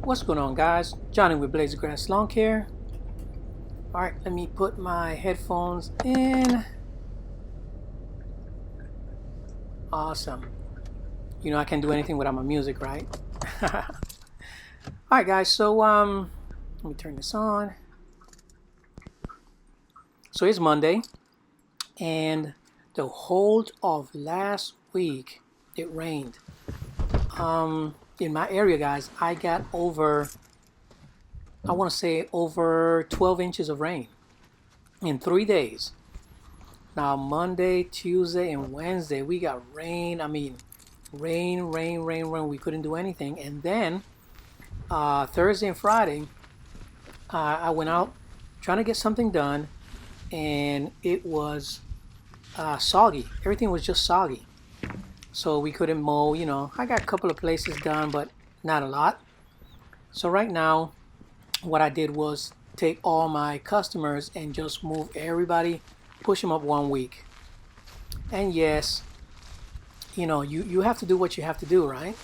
What's going on, guys? Johnny with Blaze Grass Lawn Care. Alright, let me put my headphones in. Awesome. You know I can't do anything without my music, right? Alright guys, so let me turn this on. So it's Monday, and the whole of last week it rained. In my area, guys, I got over 12 inches of rain in 3 days. Now Monday, Tuesday, and Wednesday we got rain. I mean, rain. We couldn't do anything. And then Thursday and Friday, I went out trying to get something done, and it was soggy. Everything was just soggy. So we couldn't mow. You know, I got a couple of places done, but not a lot. So right now, what I did was take all my customers and just move everybody, push them up 1 week. And yes, you know, you have to do what you have to do, right?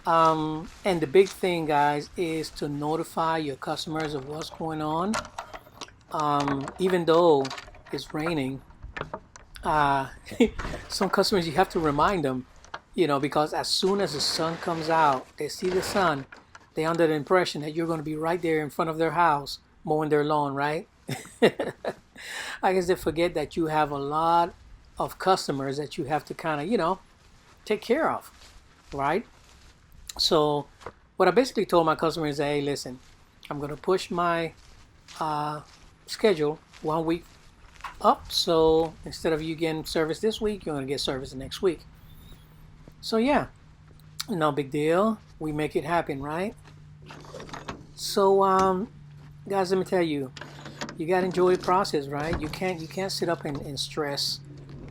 And the big thing, guys, is to notify your customers of what's going on. Even though it's raining, some customers, you have to remind them, you know, because as soon as the sun comes out, they see the sun, they're under the impression that you're going to be right there in front of their house mowing their lawn, right? I guess they forget that you have a lot of customers that you have to kind of, you know, take care of, right? So what I basically told my customers is, hey, listen, I'm going to push my schedule 1 week up. So instead of you getting service this week, you're going to get service the next week. So yeah, no big deal. We make it happen, right? So guys, let me tell you, you got to enjoy the process, right? You can't sit up and stress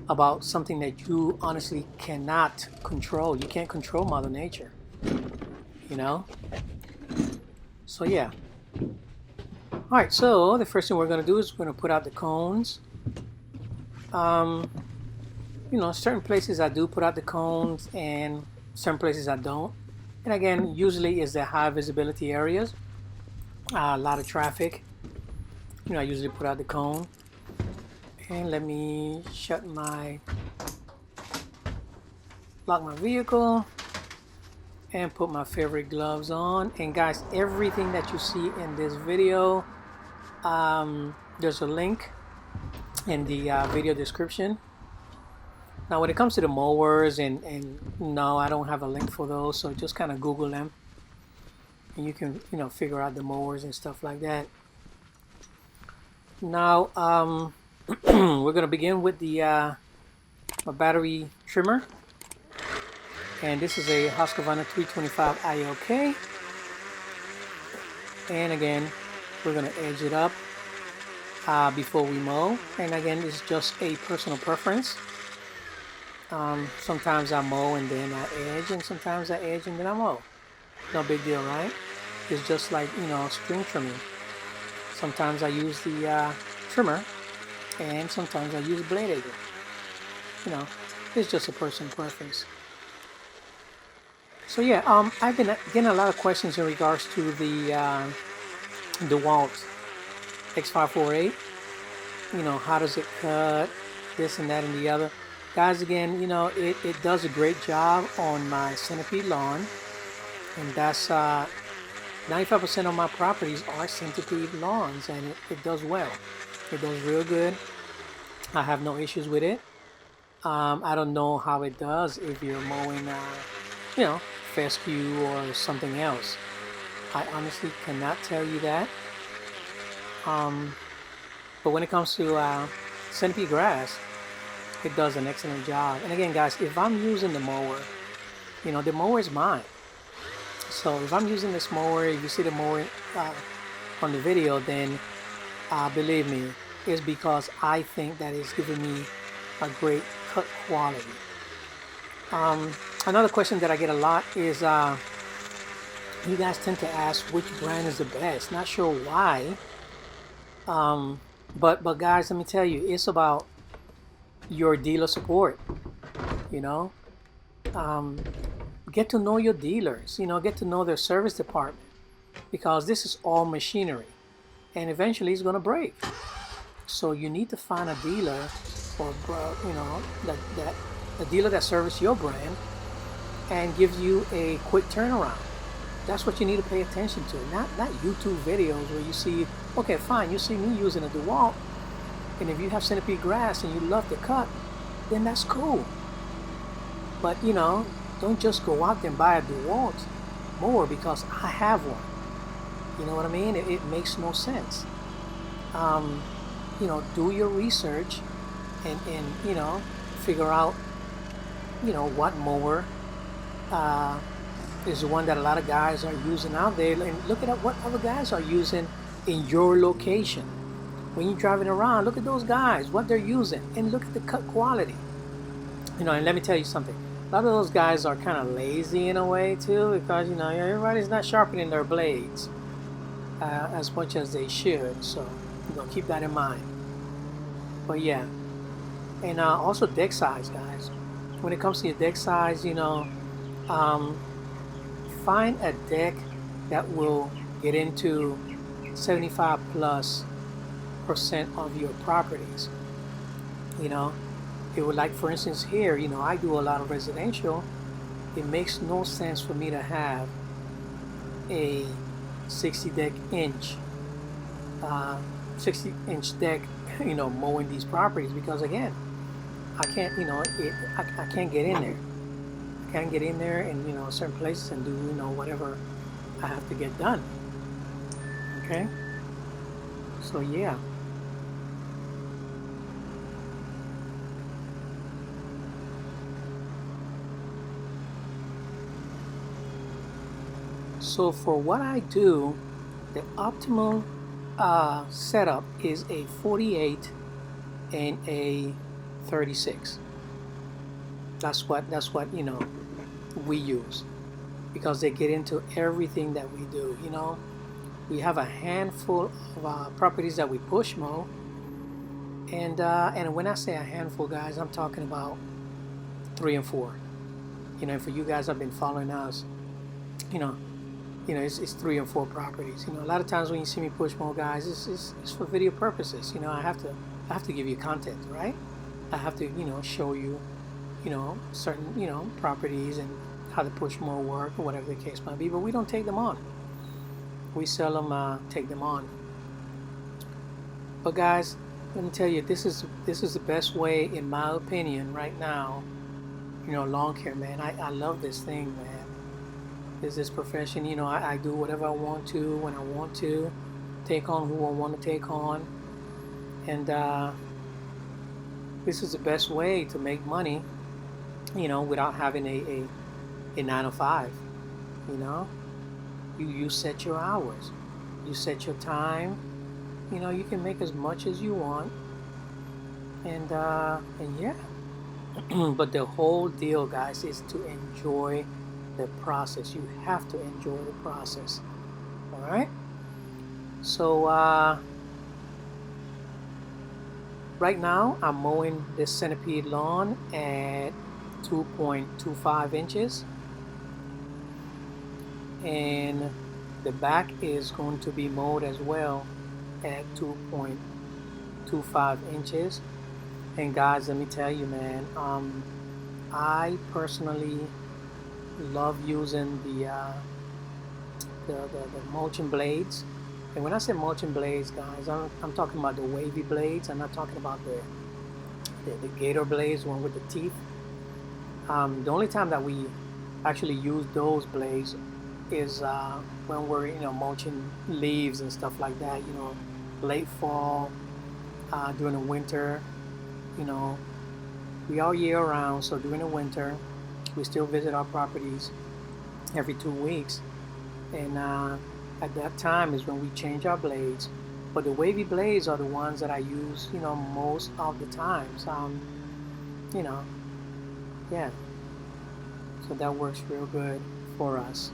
about something that you honestly cannot control. You can't control Mother Nature, you know? So yeah. All right, so the first thing we're going to do is we're going to put out the cones. You know, certain places I do put out the cones and certain places I don't. And again, usually is the high visibility areas, a lot of traffic. You know, I usually put out the cone. And let me lock my vehicle and put my favorite gloves on. And guys, everything that you see in this video, there's a link in the video description. Now when it comes to the mowers, and no, I don't have a link for those, so just kind of Google them and you can, you know, figure out the mowers and stuff like that. Now we're going to begin with the a battery trimmer, and this is a Husqvarna 325 ILK, and again we're going to edge it up before we mow. And again, it's just a personal preference. Sometimes I mow and then I edge, and sometimes I edge and then I mow. No big deal, right? It's just like, you know, string trimming. Sometimes I use the trimmer, and sometimes I use blade edger. You know, it's just a personal preference. So yeah, I've been getting a lot of questions in regards to the DeWalt X548. You know, how does it cut, this and that and the other. Guys, again, you know, it does a great job on my centipede lawn, and that's 95% of my properties are centipede lawns, and it does well. It does real good. I have no issues with it. I don't know how it does if you're mowing, you know, fescue or something else. I honestly cannot tell you that. But when it comes to centipede grass, it does an excellent job. And again, guys, if I'm using the mower, you know, the mower is mine. So if I'm using this mower, if you see the mower on the video, then believe me, it's because I think that it's giving me a great cut quality. Another question that I get a lot is you guys tend to ask which brand is the best. Not sure why. But guys, let me tell you, it's about your dealer support. You know, get to know your dealers. You know, get to know their service department. because this is all machinery, and eventually it's going to break. So you need to find a dealer, or that a dealer that serves your brand and gives you a quick turnaround. That's what you need to pay attention to. Not YouTube videos where you see, okay, fine, you see me using a DeWalt, and if you have centipede grass and you love the cut, then that's cool. But don't just go out there and buy a DeWalt mower because I have one. You know what I mean? It makes no sense. Do your research and figure out what mower is the one that a lot of guys are using out there, and look at what other guys are using in your location. When you're driving around, look at those guys, what they're using, and look at the cut quality. And let me tell you something. A lot of those guys are kind of lazy in a way too, because everybody's not sharpening their blades as much as they should. So keep that in mind. But yeah, and also deck size, guys. When it comes to your deck size, find a deck that will get into 75+% of your properties. It would, like for instance here, I do a lot of residential. It makes no sense for me to have a 60-inch deck, mowing these properties, because again, I can't, I can't get in there. I can't get in there in certain places and do whatever I have to get done. Okay. So yeah. So for what I do, the optimal setup is a 48 and a 36. That's what we use, because they get into everything that we do. We have a handful of properties that we push mow, and when I say a handful, guys, I'm talking about 3 and 4. For you guys have been following us, it's 3 and 4 properties. A lot of times when you see me push mow, guys, it's for video purposes. I have to give you content, right? I have to show you certain properties and how the push mow work, or whatever the case might be. But we don't take them on. We seldom take them on. But guys, let me tell you, this is the best way, in my opinion, right now. Lawn care, man. I love this thing, man. This profession. I do whatever I want to, when I want to, take on who I want to take on, and this is the best way to make money, without having a 9 to 5. You set your hours, you set your time. You can make as much as you want, and yeah. But the whole deal, guys, is to enjoy the process. You have to enjoy the process. All right. So right now I'm mowing this centipede lawn at 2.25 inches, and the back is going to be mowed as well at 2.25 inches. And guys, let me tell you, man, I personally love using the mulching blades. And when I say mulching blades, guys, I'm talking about the wavy blades. I'm not talking about the gator blades, one with the teeth. The only time that we actually use those blades is when we're mulching leaves and stuff like that. Late fall, during the winter. We all year round, so during the winter we still visit our properties every 2 weeks, and at that time is when we change our blades. But the wavy blades are the ones that I use most of the times. Yeah, so that works real good for us.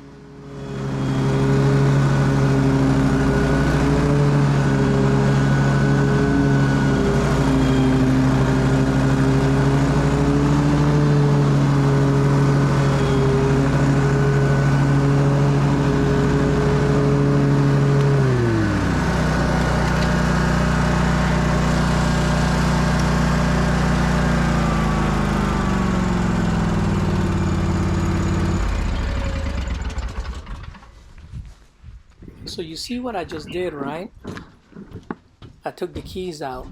So you see what I just did, right? I took the keys out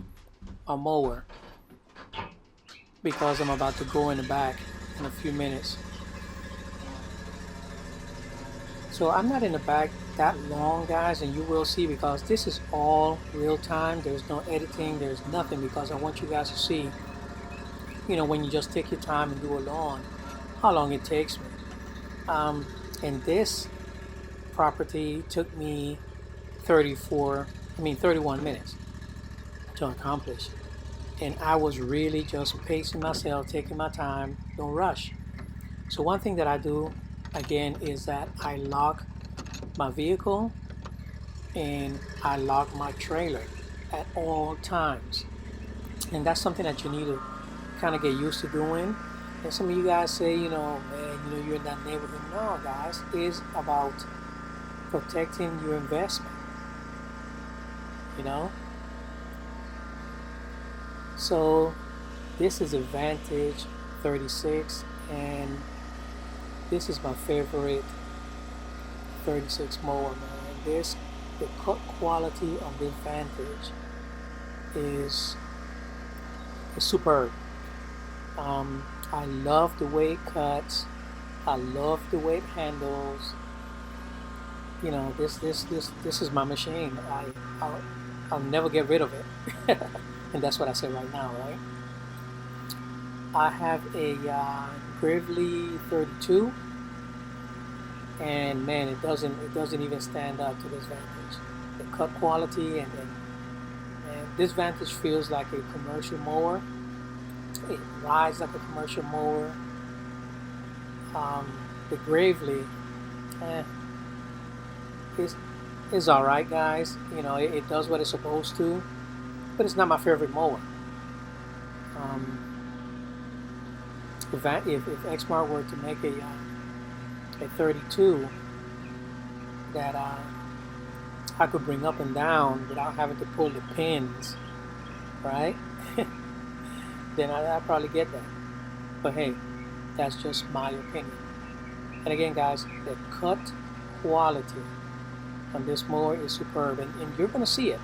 a mower because I'm about to go in the back in a few minutes. So I'm not in the back that long, guys, and you will see, because this is all real time. There's no editing, there's nothing, because I want you guys to see, you know, when you just take your time and do a lawn, how long it takes me. And this property took me 31 minutes to accomplish. And I was really just pacing myself, taking my time, don't rush. So one thing that I do, again, is that I lock my vehicle and I lock my trailer at all times. And that's something that you need to kind of get used to doing. And some of you guys say, you know, man, you know, you're in that neighborhood. No, guys, it's about protecting your investment, you know. So this is a Vantage 36, and this is my favorite 36 mower, man. The cut quality on this Vantage is superb. I love the way it cuts. I love the way it handles. You know, this is my machine. I'll never get rid of it. And that's what I say right now, right? I have a Gravely 32, and man, it doesn't even stand up to this Vantage. The cut quality and this Vantage feels like a commercial mower. It rides like a commercial mower. The Gravely, is all right, guys. You know, it does what it's supposed to, but it's not my favorite mower. If Exmart were to make a 32 that I could bring up and down without having to pull the pins, right? Then I'd probably get that. But hey, that's just my opinion. And again, guys, the cut quality on this mower is superb, and you're gonna see it.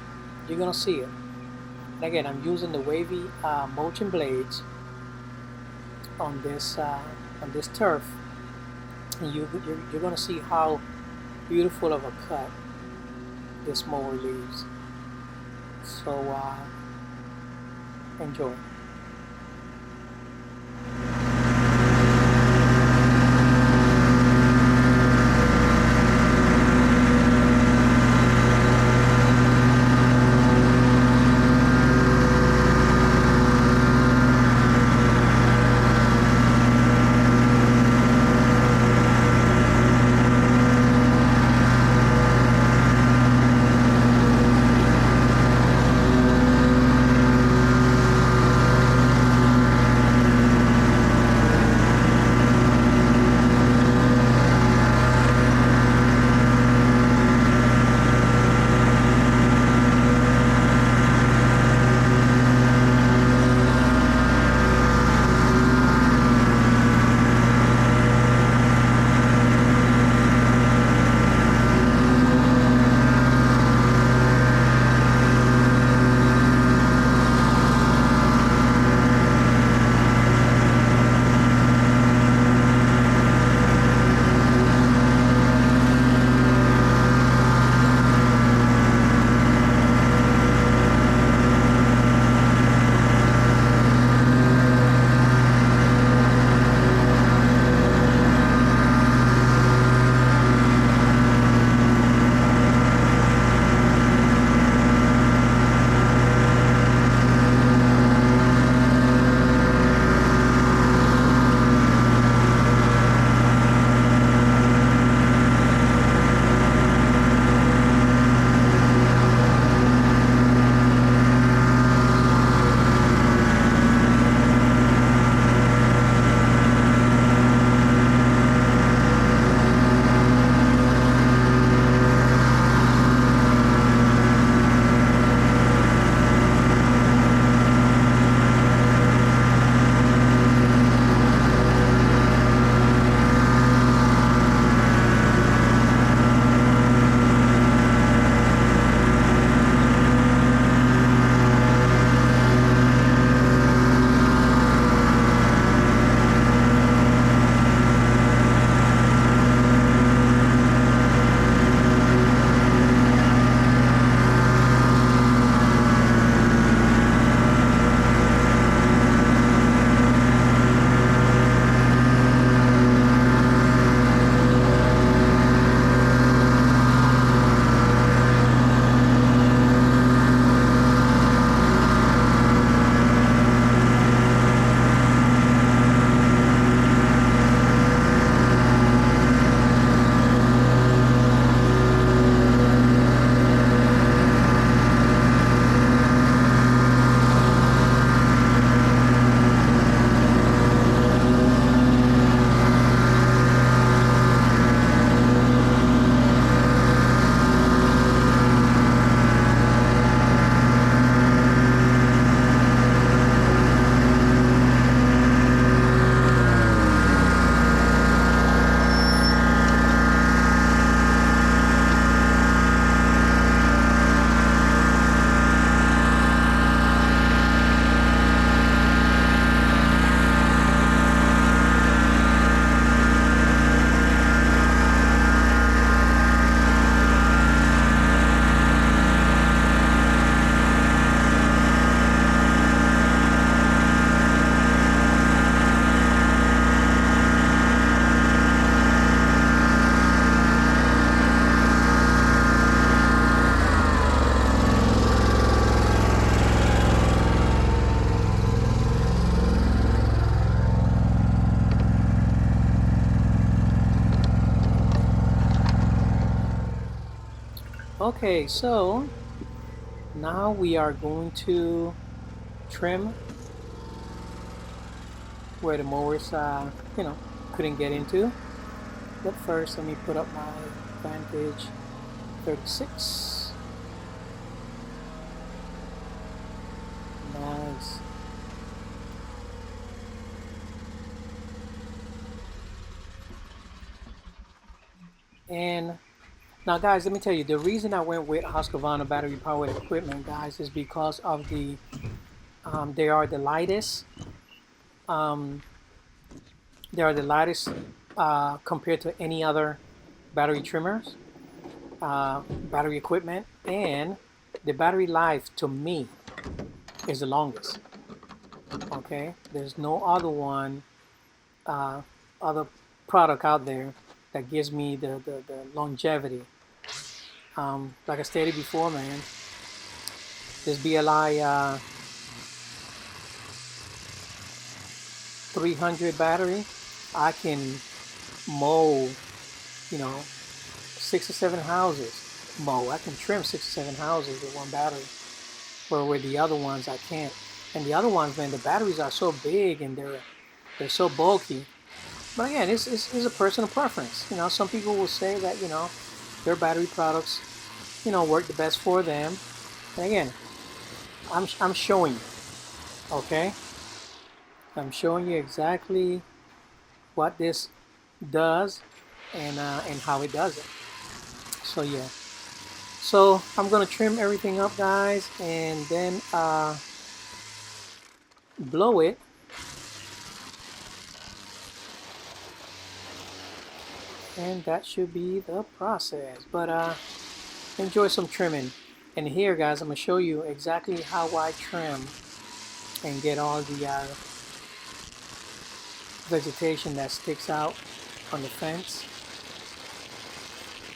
You're gonna see it. And again, I'm using the wavy mulching blades on this turf, and you're gonna see how beautiful of a cut this mower leaves. So enjoy. Okay, so now we are going to trim where the mowers, couldn't get into. But first, let me put up my Vantage 36. Nice. And now, guys, let me tell you, the reason I went with Husqvarna battery powered equipment, guys, is because of they are the lightest. Um, they are the lightest compared to any other battery trimmers, battery equipment, and the battery life to me is the longest. Okay, there's no other one, other product out there that gives me the longevity. Like I stated before, man, this BLI 300 battery, I can mow, 6 or 7 houses. I can trim 6 or 7 houses with one battery, where with the other ones I can't. And the other ones, man, the batteries are so big and they're so bulky. But again, it's a personal preference. Some people will say that their battery products, work the best for them. And again, I'm showing you, okay? I'm showing you exactly what this does and how it does it. So yeah. So I'm gonna trim everything up, guys, and then blow it. And that should be the process. But enjoy some trimming. And here, guys, I'm gonna show you exactly how I trim and get all the vegetation that sticks out on the fence.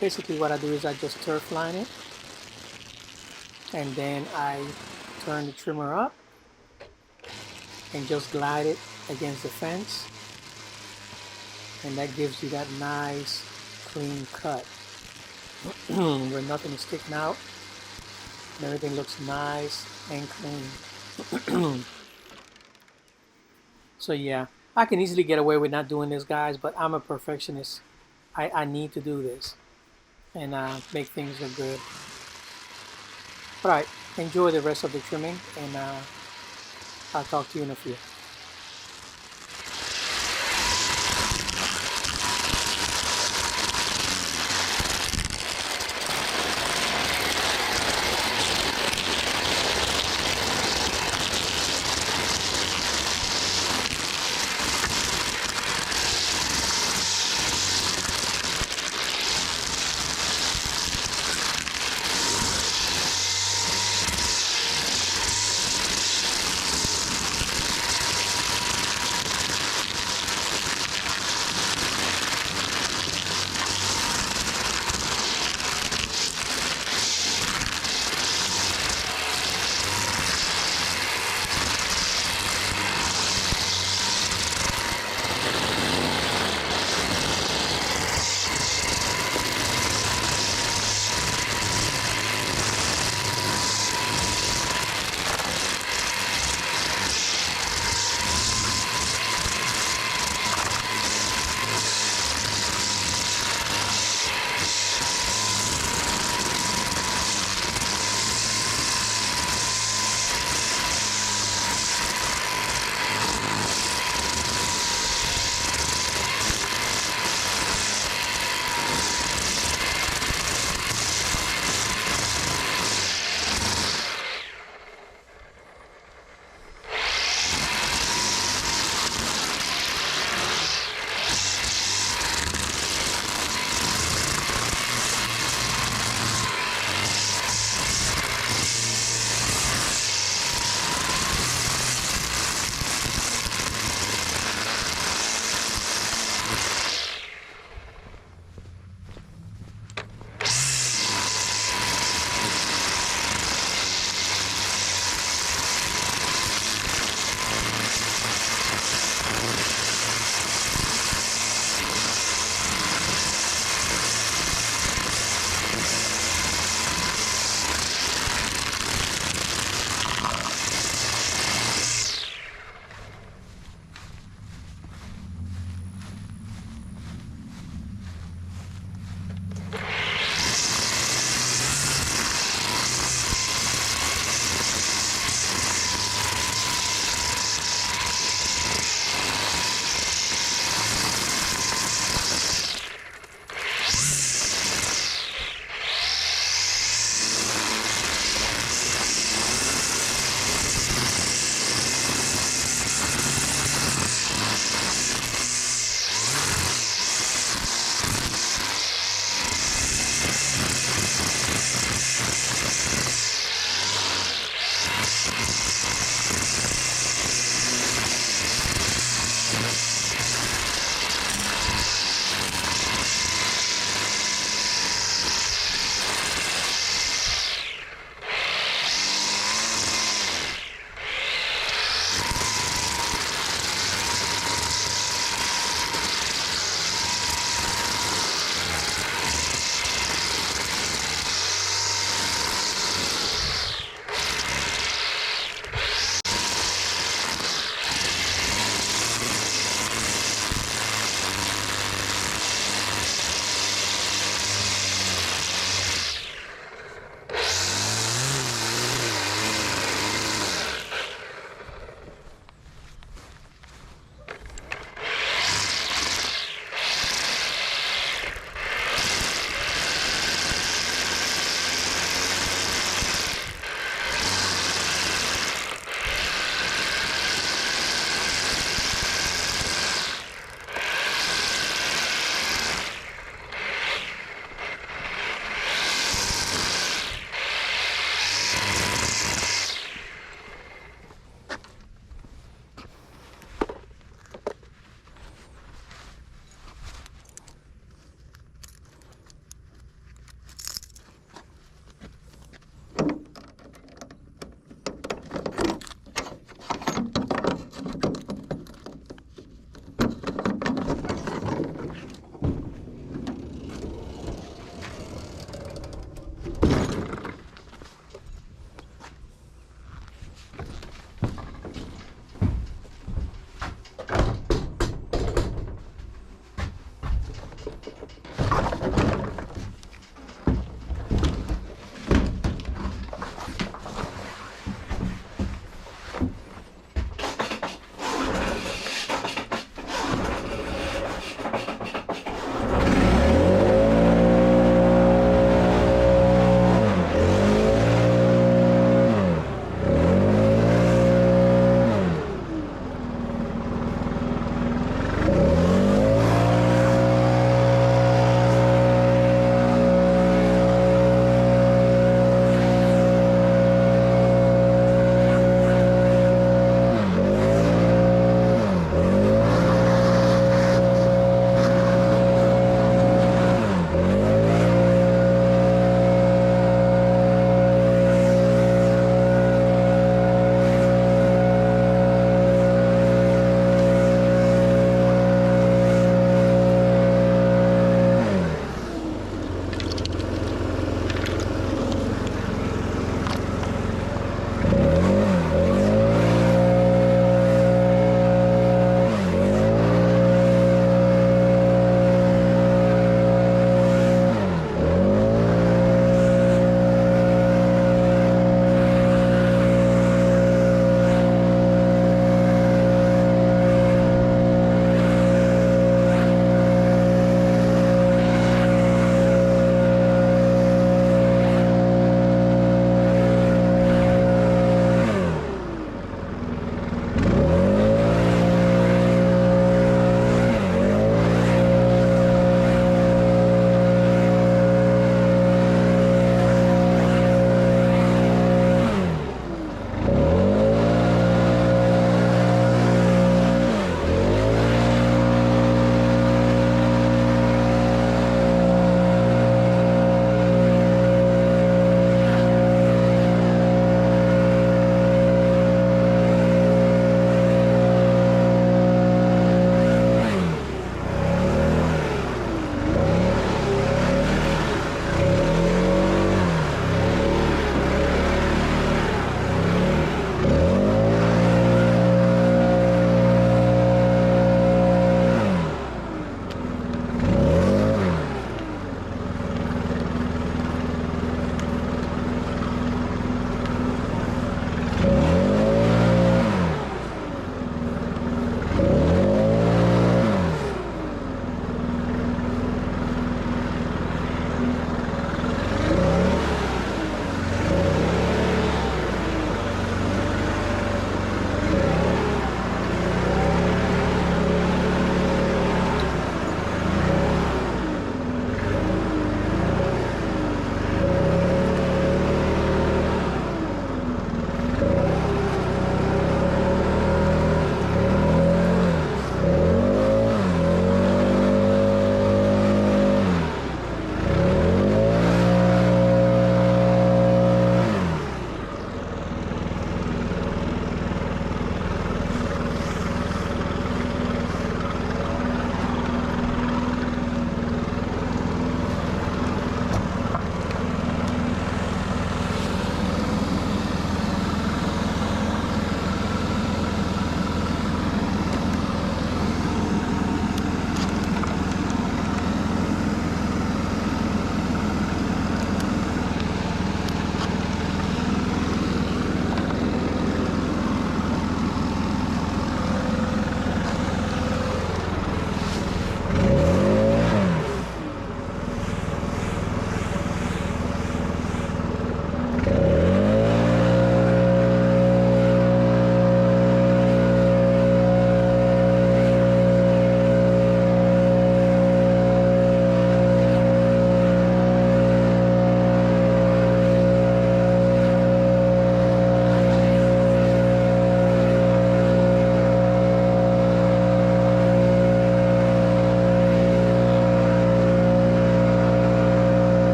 Basically what I do is I just turf line it, and then I turn the trimmer up and just glide it against the fence, and that gives you that nice clean cut where nothing is sticking out and everything looks nice and clean. So yeah, I can easily get away with not doing this, guys, but I'm a perfectionist. I need to do this and make things look good. All right, enjoy the rest of the trimming, and I'll talk to you in a few.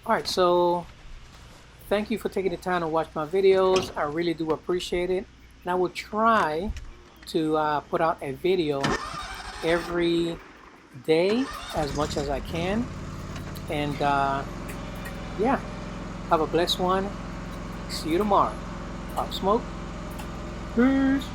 Alright, so thank you for taking the time to watch my videos. I really do appreciate it. And I will try to put out a video every day as much as I can. And yeah, have a blessed one. See you tomorrow. Pop Smoke. Peace.